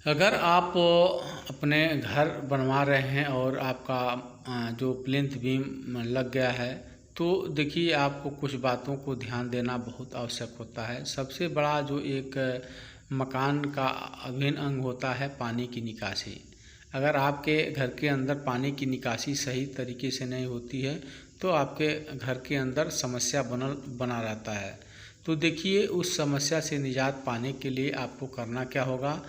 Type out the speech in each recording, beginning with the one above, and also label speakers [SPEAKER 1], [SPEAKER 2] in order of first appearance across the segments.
[SPEAKER 1] अगर आप अपने घर बनवा रहे हैं और आपका जो प्लिंथ बीम लग गया है, तो देखिए आपको कुछ बातों को ध्यान देना बहुत आवश्यक होता है। सबसे बड़ा जो एक मकान का अभिन्न अंग होता है पानी की निकासी। अगर आपके घर के अंदर पानी की निकासी सही तरीके से नहीं होती है तो आपके घर के अंदर समस्या बना रहता है। तो देखिए उस समस्या से निजात पाने के लिए आपको करना क्या होगा,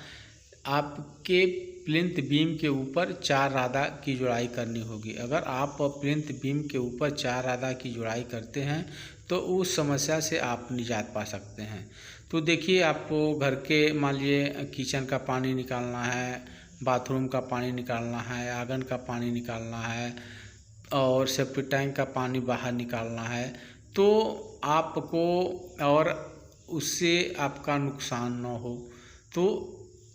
[SPEAKER 1] आपके प्लिंथ बीम के ऊपर 4 रादा की जुड़ाई करनी होगी। अगर आप प्लिंथ बीम के ऊपर 4 रादा की जुड़ाई करते हैं तो उस समस्या से आप निजात पा सकते हैं। तो देखिए आपको घर के मान लीजिए किचन का पानी निकालना है, बाथरूम का पानी निकालना है, आंगन का पानी निकालना है और सेप्टिक टैंक का पानी बाहर निकालना है, तो आपको और उससे आपका नुकसान न हो तो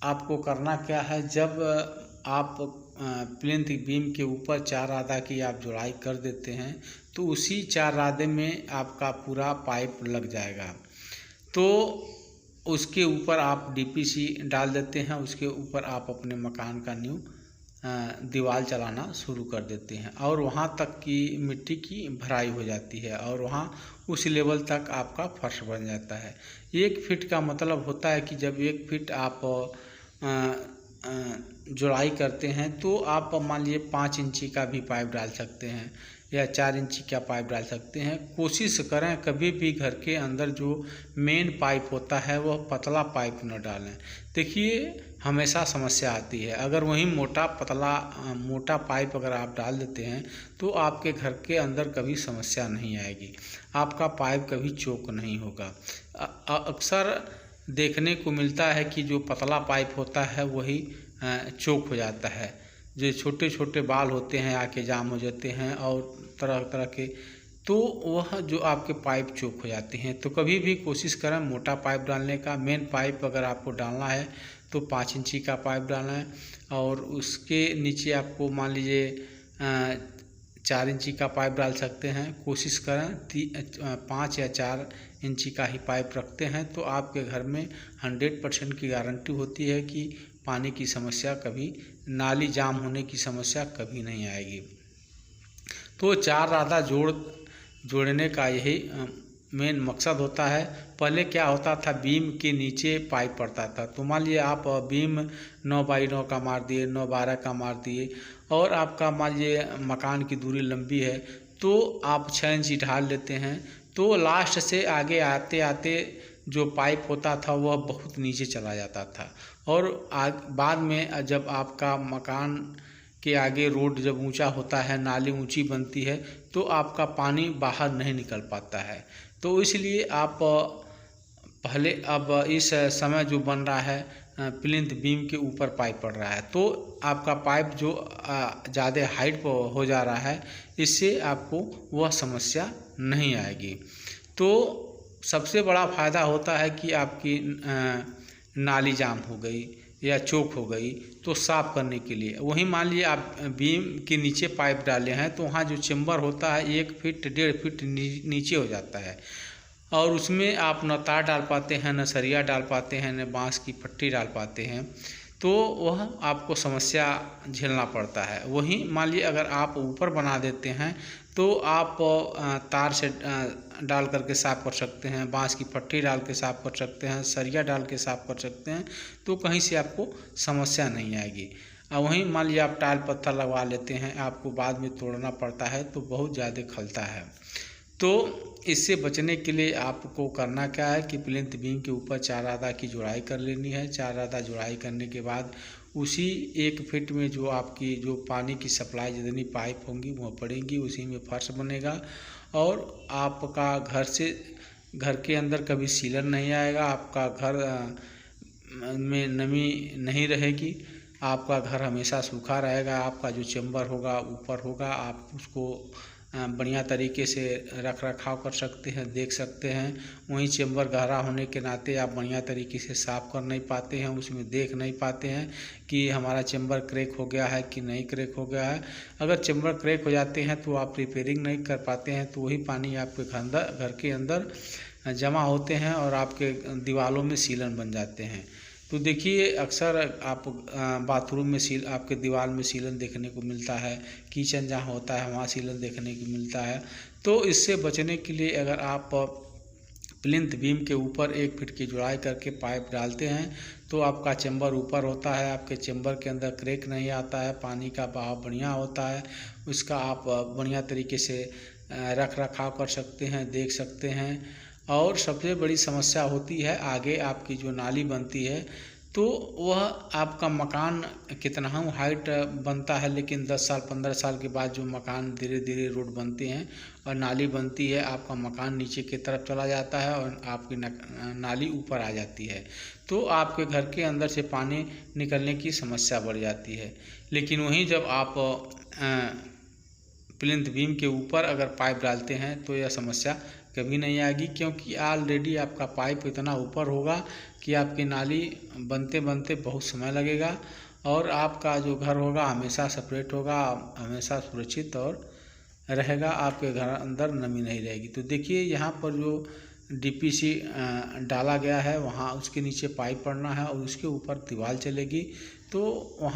[SPEAKER 1] आपको करना क्या है, जब आप प्लिंथ बीम के ऊपर 4 रादा की आप जुड़ाई कर देते हैं तो उसी 4 रादे में आपका पूरा पाइप लग जाएगा। तो उसके ऊपर आप डीपीसी डाल देते हैं, उसके ऊपर आप अपने मकान का न्यू दीवार चलाना शुरू कर देते हैं और वहाँ तक की मिट्टी की भराई हो जाती है और वहाँ उस लेवल तक आपका फर्श बन जाता है। 1 फीट का मतलब होता है कि जब 1 फीट आप जुड़ाई करते हैं तो आप मान लीजिए 5 इंची का भी पाइप डाल सकते हैं या 4 इंची का पाइप डाल सकते हैं। कोशिश करें कभी भी घर के अंदर जो मेन पाइप होता है वह पतला पाइप न डालें। देखिए हमेशा समस्या आती है, अगर वहीं मोटा पाइप अगर आप डाल देते हैं तो आपके घर के अंदर कभी समस्या नहीं आएगी, आपका पाइप कभी चोक नहीं होगा। अक्सर देखने को मिलता है कि जो पतला पाइप होता है वही चोक हो जाता है, जो छोटे छोटे बाल होते हैं आके जाम हो जाते हैं और तरह तरह के, तो वह जो आपके पाइप चोक हो जाते हैं। तो कभी भी कोशिश करें मोटा पाइप डालने का। मेन पाइप अगर आपको डालना है तो 5 इंची का पाइप डालना है और उसके नीचे आपको मान लीजिए 4 इंची का पाइप डाल सकते हैं। कोशिश करें 5 या 4 इंची का ही पाइप रखते हैं तो आपके घर में 100% की गारंटी होती है कि पानी की समस्या कभी, नाली जाम होने की समस्या कभी नहीं आएगी। तो 4 रादा जोड़ने का यही मेन मकसद होता है। पहले क्या होता था, बीम के नीचे पाइप पड़ता था, तो मान लीजिए आप बीम 9x9 का मार दिए, 9x12 का मार दिए और आपका मान लीजिए मकान की दूरी लंबी है तो आप 6 इंची ढाल लेते हैं, तो लास्ट से आगे आते आते जो पाइप होता था वह बहुत नीचे चला जाता था और बाद में जब आपका मकान के आगे रोड जब ऊंचा होता है, नाली ऊंची बनती है तो आपका पानी बाहर नहीं निकल पाता है। तो इसलिए आप पहले, अब इस समय जो बन रहा है प्लिंथ बीम के ऊपर पाइप पड़ रहा है तो आपका पाइप जो ज़्यादा हाइट पर हो जा रहा है, इससे आपको वह समस्या नहीं आएगी। तो सबसे बड़ा फ़ायदा होता है कि आपकी नाली जाम हो गई या चोक हो गई तो साफ़ करने के लिए, वहीं मान लीजिए आप बीम के नीचे पाइप डाले हैं तो वहाँ जो चेम्बर होता है 1 फीट 1.5 फीट नीचे हो जाता है और उसमें आप न तार डाल पाते हैं, न सरिया डाल पाते हैं, न बांस की पट्टी डाल पाते हैं, तो वह आपको समस्या झेलना पड़ता है। वहीं मान लीजिए अगर आप ऊपर बना देते हैं तो आप तार से डाल करके साफ़ कर सकते हैं, बांस की पट्टी डाल के साफ़ कर सकते हैं, सरिया डाल के साफ़ कर सकते हैं, तो कहीं से आपको समस्या नहीं आएगी। वहीं मान लीजिए आप टाइल पत्थर लगवा लेते हैं, आपको बाद में तोड़ना पड़ता है तो बहुत ज़्यादा खलता है। तो इससे बचने के लिए आपको करना क्या है कि प्लिंथ बीम के ऊपर 4 रादा की जुड़ाई कर लेनी है। 4 रादा जुड़ाई करने के बाद उसी 1 फीट में जो आपकी जो पानी की सप्लाई जितनी पाइप होंगी वह पड़ेंगी, उसी में फर्श बनेगा और आपका घर के अंदर कभी सीलन नहीं आएगा, आपका घर में नमी नहीं रहेगी, आपका घर हमेशा सूखा रहेगा। आपका जो चेम्बर होगा ऊपर होगा, आप उसको बढ़िया तरीके से रख रखाव कर सकते हैं, देख सकते हैं। वहीं चेम्बर गहरा होने के नाते आप बढ़िया तरीके से साफ़ कर नहीं पाते हैं, उसमें देख नहीं पाते हैं कि हमारा चेम्बर क्रैक हो गया है कि नहीं क्रैक हो गया है। अगर चेम्बर क्रैक हो जाते हैं तो आप रिपेयरिंग नहीं कर पाते हैं, तो वही पानी आपके घर के अंदर जमा होते हैं और आपके दीवारों में सीलन बन जाते हैं। तो देखिए अक्सर आप बाथरूम में आपके दीवार में सीलन देखने को मिलता है, किचन जहाँ होता है वहाँ सीलन देखने को मिलता है। तो इससे बचने के लिए अगर आप प्लिंथ बीम के ऊपर 1 फीट की जुड़ाई करके पाइप डालते हैं तो आपका चेंबर ऊपर होता है, आपके चेंबर के अंदर क्रैक नहीं आता है, पानी का बहाव बढ़िया होता है, उसका आप बढ़िया तरीके से रख रखाव कर सकते हैं, देख सकते हैं। और सबसे बड़ी समस्या होती है आगे आपकी जो नाली बनती है, तो वह आपका मकान कितना हम हाइट बनता है, लेकिन 10 साल 15 साल के बाद जो मकान धीरे धीरे रोड बनते हैं और नाली बनती है, आपका मकान नीचे की तरफ चला जाता है और आपकी नाली ऊपर आ जाती है, तो आपके घर के अंदर से पानी निकलने की समस्या बढ़ जाती है। लेकिन वहीं जब आप प्लिंथ बीम के ऊपर अगर पाइप डालते हैं तो यह समस्या कभी नहीं आएगी, क्योंकि ऑलरेडी आपका पाइप इतना ऊपर होगा कि आपकी नाली बनते बनते बहुत समय लगेगा और आपका जो घर होगा हमेशा सेपरेट होगा, हमेशा सुरक्षित और रहेगा, आपके घर अंदर नमी नहीं रहेगी। तो देखिए यहाँ पर जो डीपीसी डाला गया है वहाँ उसके नीचे पाइप पड़ना है और उसके ऊपर दीवार चलेगी, तो वहाँ